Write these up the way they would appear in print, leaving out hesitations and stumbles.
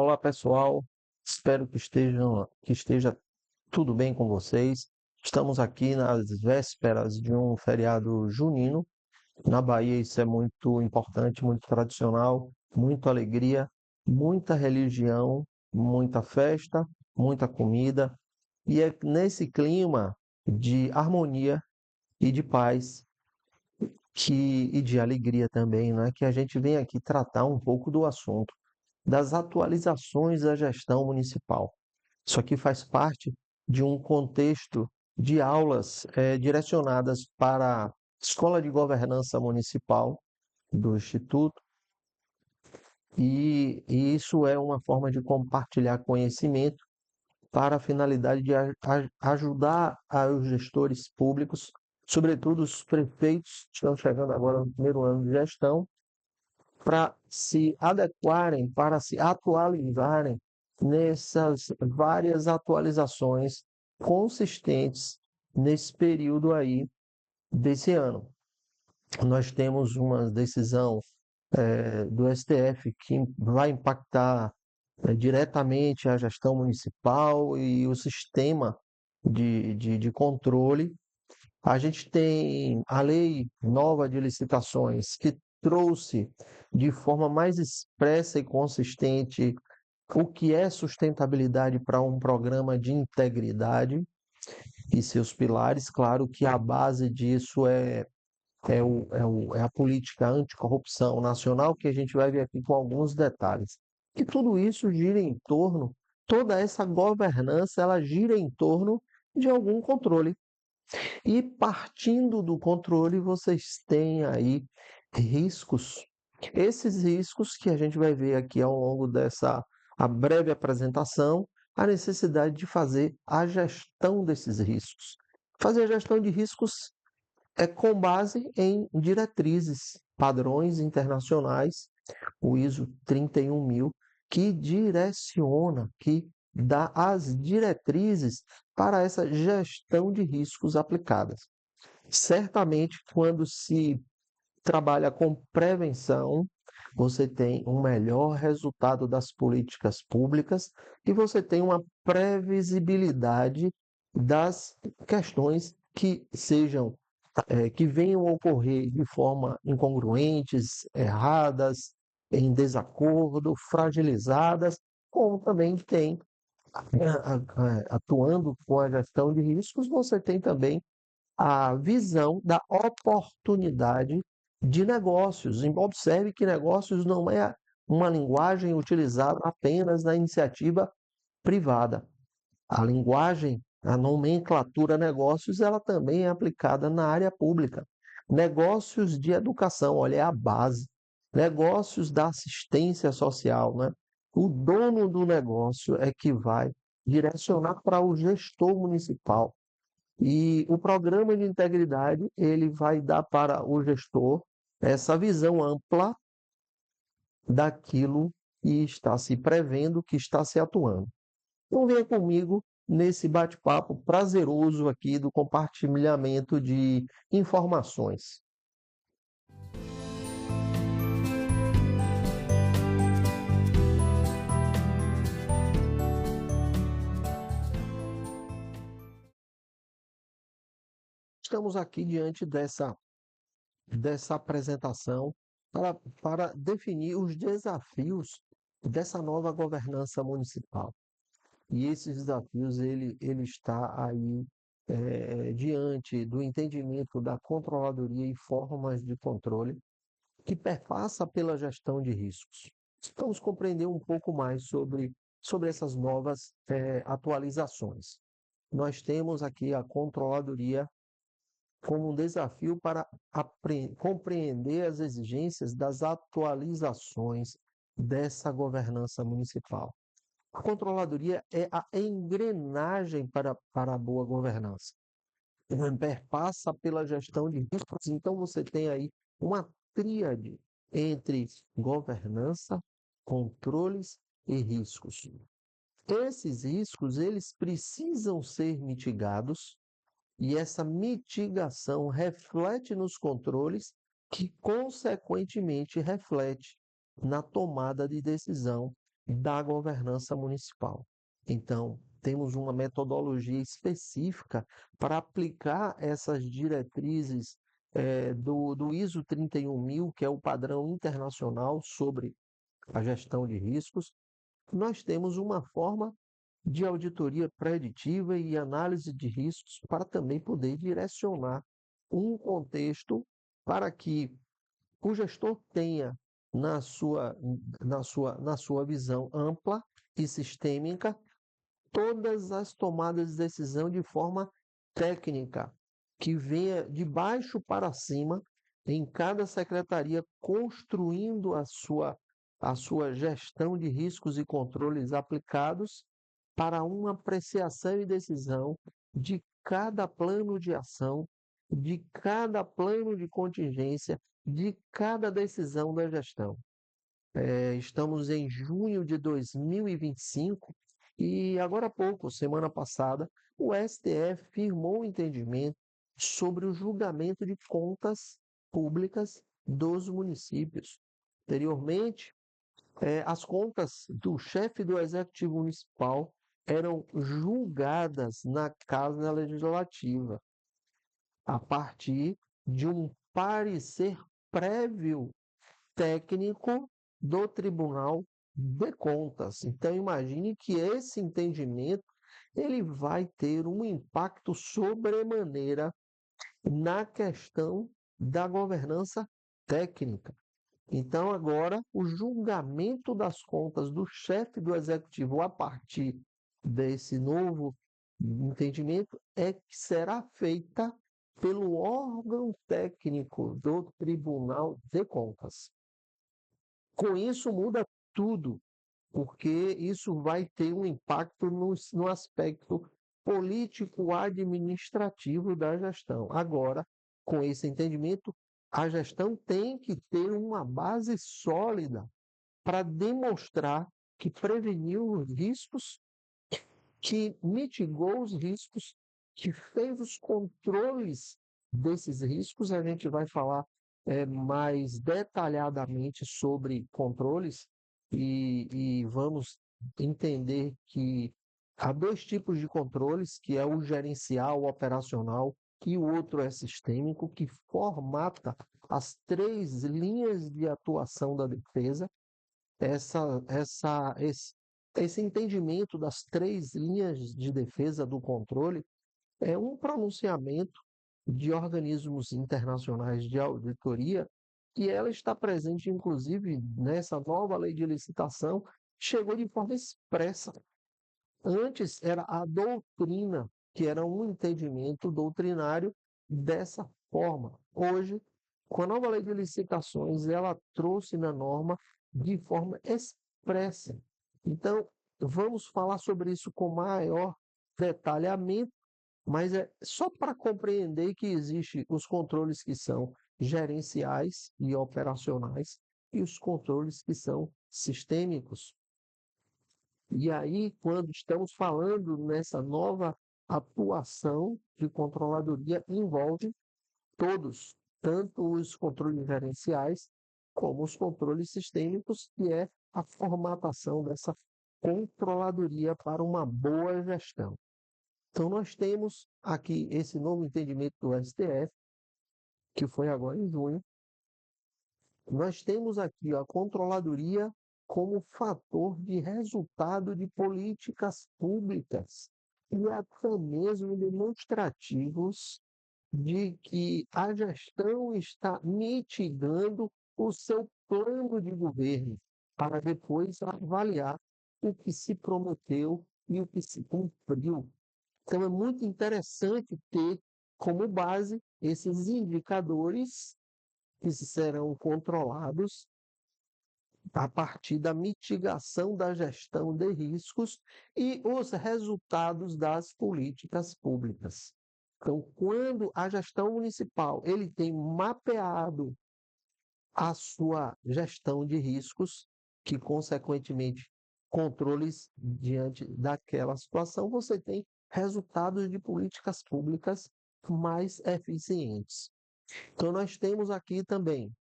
Olá, pessoal. Espero que esteja tudo bem com vocês. Estamos aqui nas vésperas de um feriado junino. Na Bahia, isso é muito importante, muito tradicional, muita alegria, muita religião, muita festa, muita comida. E é nesse clima de harmonia e de paz e de alegria também, né, que a gente vem aqui tratar um pouco do assunto das atualizações da gestão municipal. Isso aqui faz parte de um contexto de aulas direcionadas para a Escola de Governança Municipal do Instituto, e isso é uma forma de compartilhar conhecimento para a finalidade de ajudar os gestores públicos, sobretudo os prefeitos que estão chegando agora no primeiro ano de gestão, para se adequarem, para se atualizarem nessas várias atualizações consistentes nesse período aí desse ano. Nós temos uma decisão do STF que vai impactar diretamente a gestão municipal e o sistema de controle. A gente tem a lei nova de licitações que trouxe de forma mais expressa e consistente o que é sustentabilidade para um programa de integridade e seus pilares. Claro que a base disso é a política anticorrupção nacional, que a gente vai ver aqui com alguns detalhes. E tudo isso gira em torno, toda essa governança, ela gira em torno de algum controle. E partindo do controle, vocês têm aí riscos. Esses riscos que a gente vai ver aqui ao longo dessa a breve apresentação, a necessidade de fazer a gestão desses riscos. Fazer a gestão de riscos é com base em diretrizes, padrões internacionais, o ISO 31000, que direciona, que dá as diretrizes para essa gestão de riscos aplicadas. Certamente, quando se trabalha com prevenção, você tem um melhor resultado das políticas públicas e você tem uma previsibilidade das questões que sejam que venham a ocorrer de forma incongruentes, erradas, em desacordo, fragilizadas, como também tem, atuando com a gestão de riscos, você tem também a visão da oportunidade de negócios. Observe que negócios não é uma linguagem utilizada apenas na iniciativa privada. A linguagem, a nomenclatura negócios, ela também é aplicada na área pública. Negócios de educação, olha, é a base. Negócios da assistência social, né? O dono do negócio é que vai direcionar para o gestor municipal. E o programa de integridade, ele vai dar para o gestor essa visão ampla daquilo que está se prevendo, que está se atuando. Então venha comigo nesse bate-papo prazeroso aqui do compartilhamento de informações. Estamos aqui diante dessa apresentação para definir os desafios dessa nova governança municipal. E esses desafios, ele está aí diante do entendimento da controladoria e formas de controle que perpassa pela gestão de riscos. Vamos compreender um pouco mais sobre essas novas atualizações. Nós temos aqui a controladoria como um desafio para compreender as exigências das atualizações dessa governança municipal. A controladoria é a engrenagem para a boa governança. Perpassa pela gestão de riscos, então você tem aí uma tríade entre governança, controles e riscos. Esses riscos, eles precisam ser mitigados e essa mitigação reflete nos controles que, consequentemente, reflete na tomada de decisão da governança municipal. Então, temos uma metodologia específica para aplicar essas diretrizes do ISO 31000, que é o padrão internacional sobre a gestão de riscos. Nós temos uma forma de auditoria preditiva e análise de riscos para também poder direcionar um contexto para que o gestor tenha na sua visão ampla e sistêmica todas as tomadas de decisão de forma técnica, que venha de baixo para cima em cada secretaria, construindo a sua gestão de riscos e controles aplicados para uma apreciação e decisão de cada plano de ação, de cada plano de contingência, de cada decisão da gestão. Estamos em junho de 2025 e agora há pouco, semana passada, o STF firmou um entendimento sobre o julgamento de contas públicas dos municípios. Anteriormente, as contas do chefe do Executivo Municipal eram julgadas na Casa Legislativa a partir de um parecer prévio técnico do Tribunal de Contas. Então imagine que esse entendimento ele vai ter um impacto sobremaneira na questão da governança técnica. Então agora o julgamento das contas do chefe do executivo a partir desse novo entendimento é que será feita pelo órgão técnico do Tribunal de Contas. Com isso muda tudo, porque isso vai ter um impacto no aspecto político-administrativo da gestão. Agora, com esse entendimento, a gestão tem que ter uma base sólida para demonstrar que preveniu os riscos, que mitigou os riscos, que fez os controles desses riscos. A gente vai falar mais detalhadamente sobre controles e vamos entender que há dois tipos de controles, que é o gerencial, o operacional, e o outro é sistêmico, que formata as três linhas de atuação da defesa. Esse entendimento das três linhas de defesa do controle é um pronunciamento de organismos internacionais de auditoria, e ela está presente, inclusive, nessa nova lei de licitação, chegou de forma expressa. Antes era a doutrina, que era um entendimento doutrinário dessa forma. Hoje, com a nova lei de licitações, ela trouxe na norma de forma expressa. Então, vamos falar sobre isso com maior detalhamento, mas é só para compreender que existem os controles que são gerenciais e operacionais e os controles que são sistêmicos. E aí, quando estamos falando nessa nova atuação de controladoria, envolve todos, tanto os controles gerenciais como os controles sistêmicos, que é a formatação dessa controladoria para uma boa gestão. Então, nós temos aqui esse novo entendimento do STF, que foi agora em junho. Nós temos aqui a controladoria como fator de resultado de políticas públicas e até mesmo demonstrativos de que a gestão está mitigando o seu plano de governo para depois avaliar o que se prometeu e o que se cumpriu. Então, é muito interessante ter como base esses indicadores que serão controlados a partir da mitigação da gestão de riscos e os resultados das políticas públicas. Então, quando a gestão municipal ele tem mapeado a sua gestão de riscos, que consequentemente controles diante daquela situação, você tem resultados de políticas públicas mais eficientes. Então, nós temos aqui também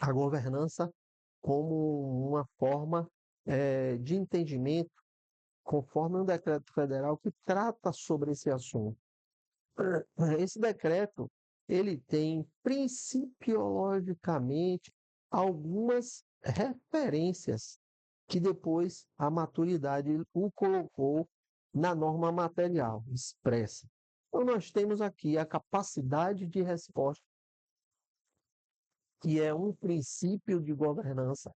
a governança como uma forma de entendimento, conforme um decreto federal que trata sobre esse assunto. Esse decreto, ele tem principiologicamente algumas referências que depois a maturidade o colocou na norma material expressa. Então nós temos aqui a capacidade de resposta, que é um princípio de governança,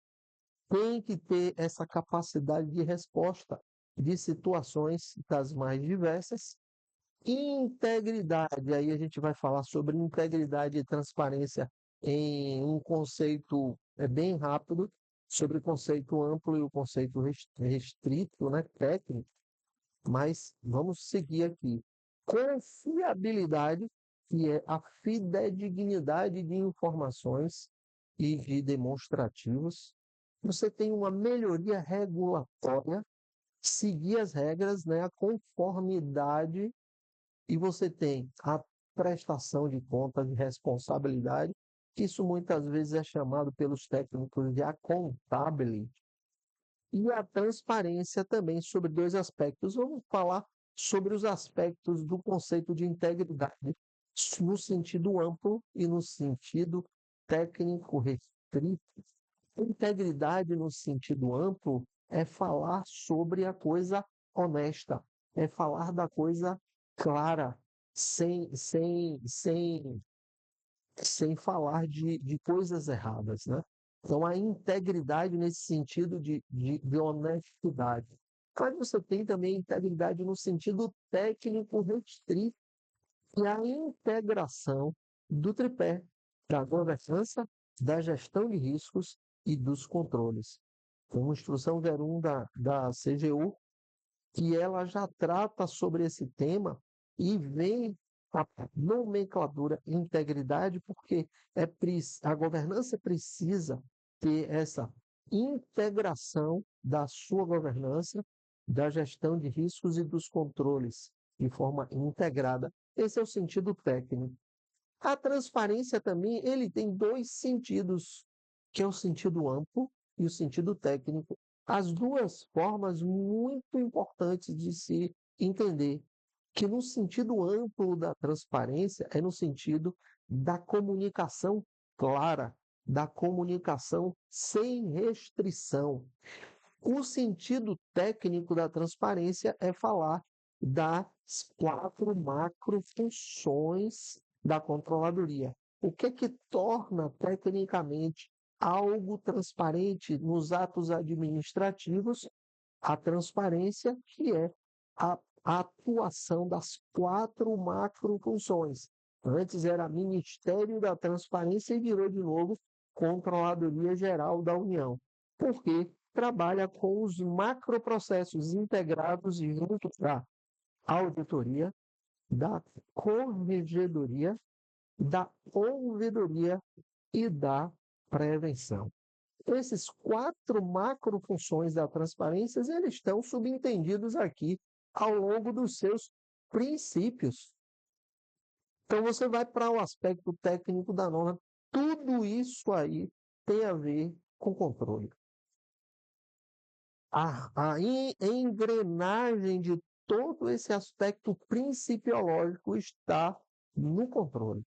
tem que ter essa capacidade de resposta de situações das mais diversas. Integridade, aí a gente vai falar sobre integridade e transparência em um conceito bem rápido, sobre o conceito amplo e o conceito restrito, né, técnico, mas vamos seguir aqui. Confiabilidade, que é a fidedignidade de informações e de demonstrativos. Você tem uma melhoria regulatória, seguir as regras, né, a conformidade, e você tem a prestação de contas de responsabilidade, que isso muitas vezes é chamado pelos técnicos de accountability, e a transparência também sobre dois aspectos. Vamos falar sobre os aspectos do conceito de integridade, no sentido amplo e no sentido técnico restrito. Integridade no sentido amplo é falar sobre a coisa honesta, é falar da coisa clara, sem falar de coisas erradas, né? Então, a integridade nesse sentido de honestidade. Mas você tem também integridade no sentido técnico restrito, e a integração do tripé da governança, da gestão de riscos e dos controles. Como instrução 01 da CGU, que ela já trata sobre esse tema e vem a nomenclatura integridade, porque a governança precisa ter essa integração da sua governança, da gestão de riscos e dos controles de forma integrada. Esse é o sentido técnico. A transparência também, ele tem dois sentidos, que é o sentido amplo e o sentido técnico. As duas formas muito importantes de se entender, que no sentido amplo da transparência é no sentido da comunicação clara, da comunicação sem restrição. O sentido técnico da transparência é falar das 4 macrofunções da controladoria. O que torna tecnicamente algo transparente nos atos administrativos? A transparência, que é a atuação das 4 macrofunções. Antes era Ministério da Transparência e virou de novo Controladoria Geral da União. Por quê? Trabalha com os macroprocessos integrados junto da auditoria, da corregedoria, da ouvidoria e da prevenção. Esses 4 macrofunções da transparência, eles estão subentendidos aqui ao longo dos seus princípios. Então, você vai para o aspecto técnico da norma, tudo isso aí tem a ver com controle. A engrenagem de todo esse aspecto principiológico está no controle.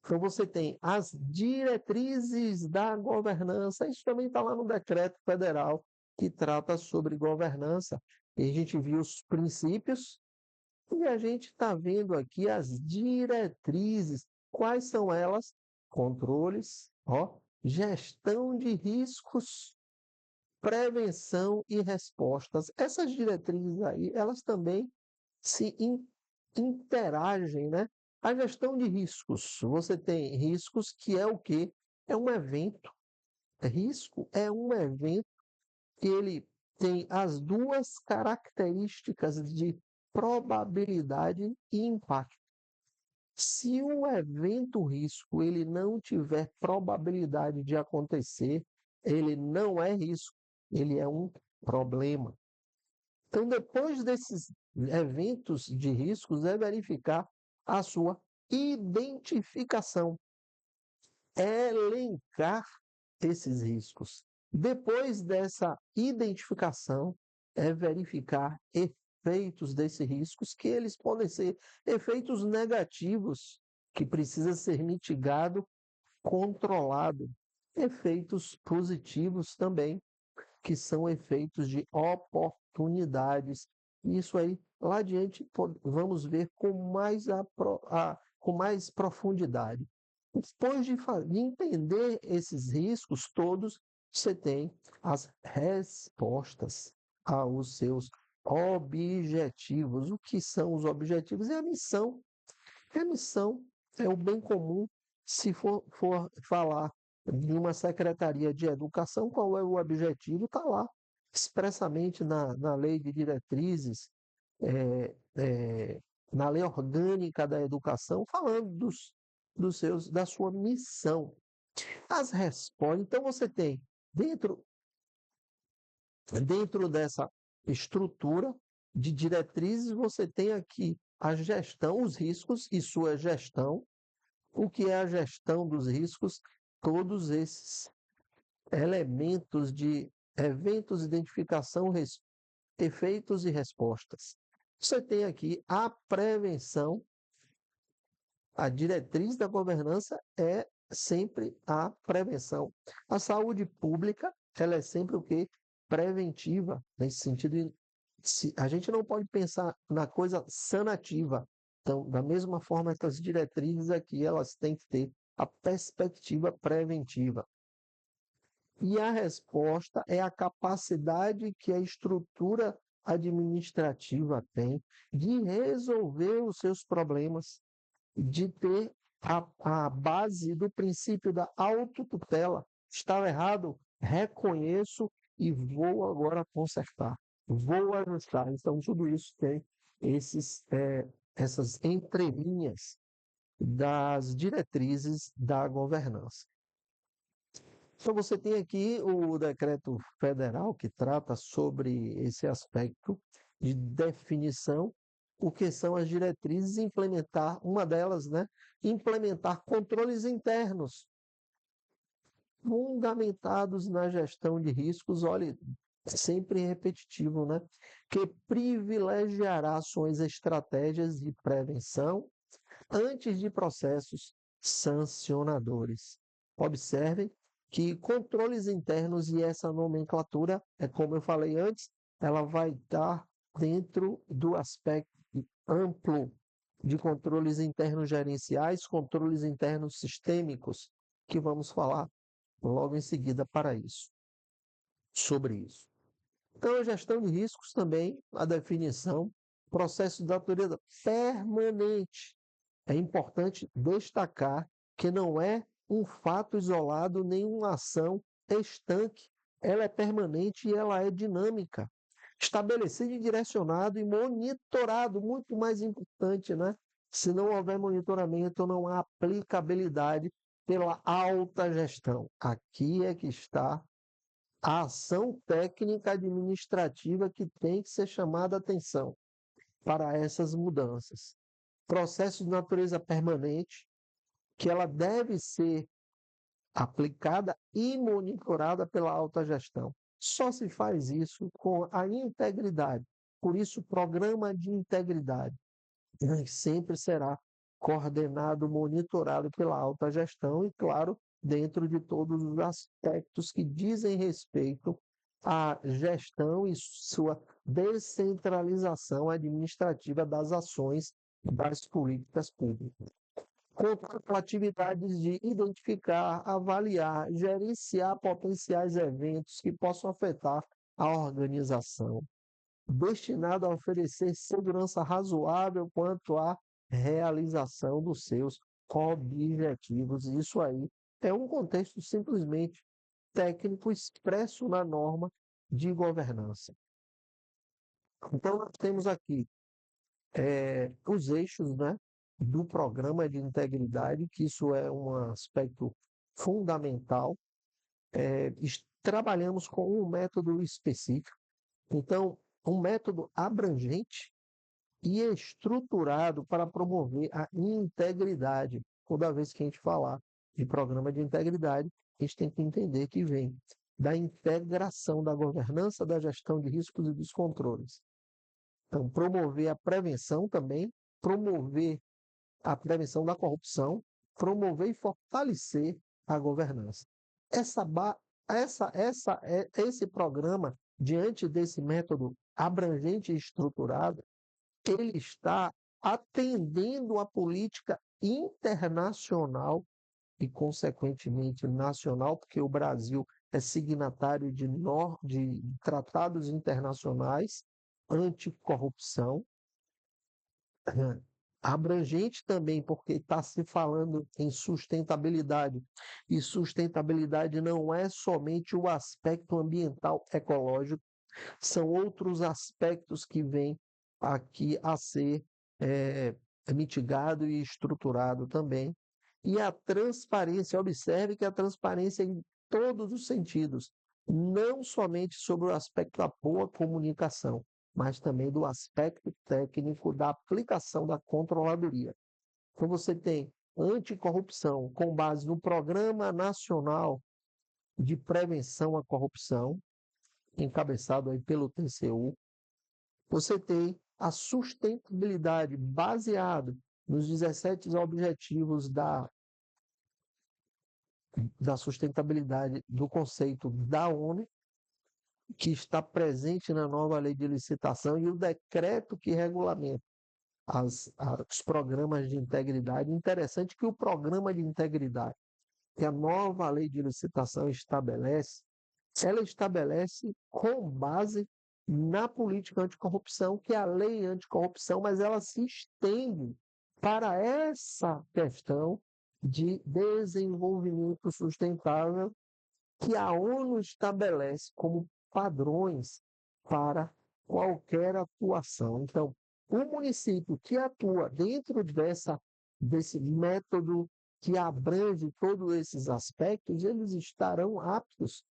Então, você tem as diretrizes da governança, isso também está lá no decreto federal que trata sobre governança. E a gente viu os princípios e a gente está vendo aqui as diretrizes. Quais são elas? Controles, gestão de riscos, prevenção e respostas. Essas diretrizes aí, elas também se interagem, né? A gestão de riscos. Você tem riscos que é o quê? É um evento. Risco é um evento que ele tem as duas características de probabilidade e impacto. Se o evento risco ele não tiver probabilidade de acontecer, ele não é risco, ele é um problema. Então, depois desses eventos de riscos, é verificar a sua identificação, elencar esses riscos. Depois dessa identificação, é verificar efeitos desses riscos, que eles podem ser efeitos negativos, que precisa ser mitigado, controlado. Efeitos positivos também, que são efeitos de oportunidades. Isso aí, lá adiante, vamos ver com mais profundidade. Depois de entender esses riscos todos, você tem as respostas aos seus objetivos. O que são os objetivos? É a missão. É a missão, é o bem comum. Se for falar de uma secretaria de educação, qual é o objetivo? Está lá, expressamente na lei de diretrizes, é, é, na lei orgânica da educação, falando da sua missão. As respostas. Então, você tem, dentro, dentro dessa estrutura de diretrizes, você tem aqui a gestão, os riscos e sua gestão. O que é a gestão dos riscos? Todos esses elementos de eventos, identificação, efeitos e respostas. Você tem aqui a prevenção. A diretriz da governança é sempre a prevenção. A saúde pública, ela é sempre o quê? Preventiva, nesse sentido. A gente não pode pensar na coisa sanativa. Então, da mesma forma, essas diretrizes aqui, elas têm que ter a perspectiva preventiva. E a resposta é a capacidade que a estrutura administrativa tem de resolver os seus problemas, de ter a base do princípio da autotutela. Estava errado, reconheço e vou agora consertar, vou ajustar. Então, tudo isso tem essas entrelinhas das diretrizes da governança. Então, você tem aqui o decreto federal que trata sobre esse aspecto de definição, o que são as diretrizes, e implementar, uma delas, né? Implementar controles internos, fundamentados na gestão de riscos, olha, sempre repetitivo, né? Que privilegiará ações e estratégias de prevenção antes de processos sancionadores. Observem que controles internos e essa nomenclatura, como eu falei antes, ela vai estar dentro do aspecto amplo de controles internos gerenciais, controles internos sistêmicos, que vamos falar logo em seguida para isso, sobre isso. Então, a gestão de riscos também, a definição, processo de natureza permanente. É importante destacar que não é um fato isolado, nem uma ação estanque. Ela é permanente e ela é dinâmica. Estabelecido e direcionado e monitorado, muito mais importante, né? Se não houver monitoramento, não há aplicabilidade pela alta gestão. Aqui é que está a ação técnica administrativa que tem que ser chamada a atenção para essas mudanças. Processo de natureza permanente, que ela deve ser aplicada e monitorada pela alta gestão. Só se faz isso com a integridade. Por isso, o programa de integridade sempre será coordenado, monitorado pela alta gestão e, claro, dentro de todos os aspectos que dizem respeito à gestão e sua descentralização administrativa das ações das políticas públicas. Contempla atividades de identificar, avaliar, gerenciar potenciais eventos que possam afetar a organização, destinado a oferecer segurança razoável quanto à realização dos seus objetivos. Isso aí é um contexto simplesmente técnico expresso na norma de governança. Então, nós temos aqui os eixos, né, do programa de integridade, que isso é um aspecto fundamental. Trabalhamos com um método específico, então, um método abrangente e estruturado para promover a integridade. Toda vez que a gente falar de programa de integridade, a gente tem que entender que vem da integração da governança, da gestão de riscos e dos controles. Então, promover a prevenção também, promover a prevenção da corrupção, promover e fortalecer a governança. Esse programa, diante desse método abrangente e estruturado, ele está atendendo a política internacional e, consequentemente, nacional, porque o Brasil é signatário de tratados internacionais anticorrupção, abrangente também, porque está se falando em sustentabilidade, e sustentabilidade não é somente o aspecto ambiental ecológico, são outros aspectos que vêm aqui a ser mitigado e estruturado também. E a transparência, observe que a transparência é em todos os sentidos, não somente sobre o aspecto da boa comunicação, mas também do aspecto técnico da aplicação da controladoria. Então você tem anticorrupção com base no Programa Nacional de Prevenção à Corrupção, encabeçado aí pelo TCU. Você tem a sustentabilidade baseado nos 17 objetivos da sustentabilidade do conceito da ONU, que está presente na nova lei de licitação e o decreto que regulamenta os programas de integridade. Interessante que o programa de integridade que a nova lei de licitação estabelece, ela estabelece com base na política anticorrupção, que é a lei anticorrupção, mas ela se estende para essa questão de desenvolvimento sustentável que a ONU estabelece como padrões para qualquer atuação. Então, o município que atua dentro desse método que abrange todos esses aspectos, eles estarão aptos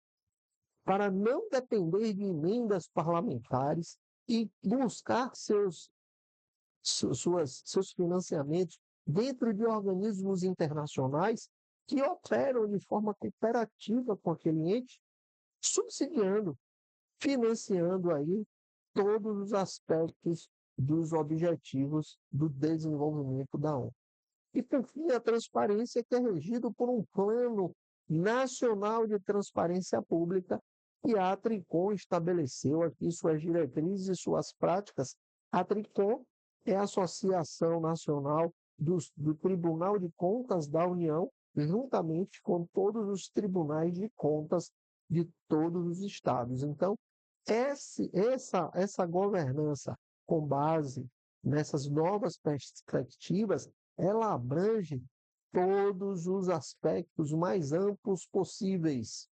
para não depender de emendas parlamentares e buscar seus financiamentos dentro de organismos internacionais que operam de forma cooperativa com aquele ente, subsidiando, financiando aí todos os aspectos dos objetivos do desenvolvimento da ONU. E, por fim, a transparência, que é regido por um plano nacional de transparência pública, que a Tricom estabeleceu aqui suas diretrizes e suas práticas. A Tricom é a Associação Nacional do Tribunal de Contas da União, juntamente com todos os tribunais de contas de todos os estados. Então, essa governança com base nessas novas perspectivas, ela abrange todos os aspectos mais amplos possíveis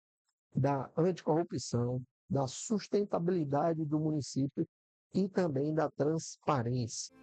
da anticorrupção, da sustentabilidade do município e também da transparência.